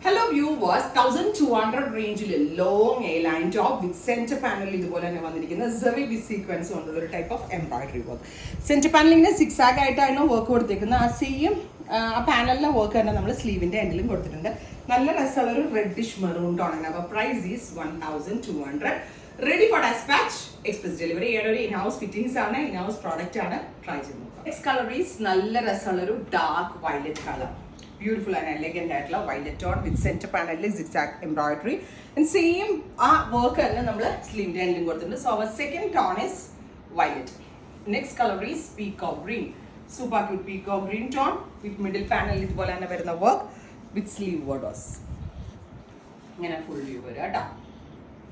Hello viewers, 1200 റേഞ്ചിൽ long A line top with centre panel ഇതുപോലെ തന്നെ വന്നിരിക്കുന്ന സെറി ബി സീക്വൻസ് കൊണ്ടുള്ള ഒരു type of embroidery work. Centre പാനലിങ്ങനെ സിക്സ് ആഗ് ആയിട്ടാണ് വർക്ക് കൊടുത്തിരിക്കുന്നത്. ആ സെയിം ആ പാനലിലെ വർക്ക് തന്നെ നമ്മൾ സ്ലീവിന്റെ എൻഡിലും കൊടുത്തിട്ടുണ്ട്. നല്ല രസമുള്ള ഒരു റെഡിഷ് മെറൂൺ ടോൺ. അപ്പോൾ price is 1200. Ready for dispatch, express delivery. ഒരു ഇൻ ഹൗസ് ഫിറ്റിംഗ്സ് ആണ്, ഇൻ ഹൗസ് പ്രോഡക്റ്റ് ആണ്. ട്രൈ ചെയ്ത് നോക്കാം. നെക്സ്റ്റ് കളർ ഈസ് നല്ല രസമുള്ള ഒരു dark violet colour. Beautiful and elegant ആയിട്ടുള്ള violet tone with center panel zigzag embroidery and same ആ work തന്നെ നമ്മൾ സ്ലീവിന്റെ എൻഡിലും കൊടുത്തിട്ടുണ്ട്. So our second tone is violet. Next color is peacock green. Super cute peacock green tone with middle panel ഇതുപോലെ തന്നെ വരുന്ന work with sleeve borders. ഇങ്ങനെ full view വരും കേട്ടോ.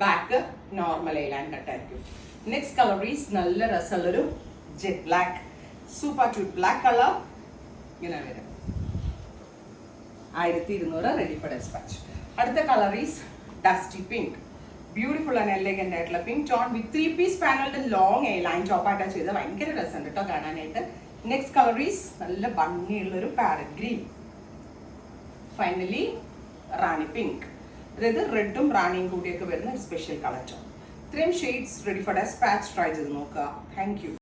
Back normal A line cut ആയിരിക്കും. നെക്സ്റ്റ് കളർ ഈസ് നല്ല രസമുള്ളൊരു jet black. Super cute black colour ഇങ്ങനെ വരും. 1200 റെഡി ഫോർ ഡെസ്പാച്ച്. അടുത്ത colour is dusty pink. Beautiful and elegant ആയിട്ടുള്ള പിങ്ക് ടോൺ വിത്ത് 3 പീസ് പാനലിന്റെ ലോങ് എ ലൈൻ ടോപ്പ് ആയിട്ടാണ് ചെയ്തത്. ഭയങ്കര രസമുണ്ട് കേട്ടോ കാണാനായിട്ട്. നെക്സ്റ്റ് കളർ ഈസ് നല്ല ഭംഗിയുള്ളൊരു parrot green. Finally Rani pink. അതായത് റെഡും റാണിയും കൂടിയൊക്കെ വരുന്ന ഒരു സ്പെഷ്യൽ കളർ ടോൺ. ഇത്രയും shades ready for dispatch. Try ചെയ്ത് നോക്കുക. Thank U.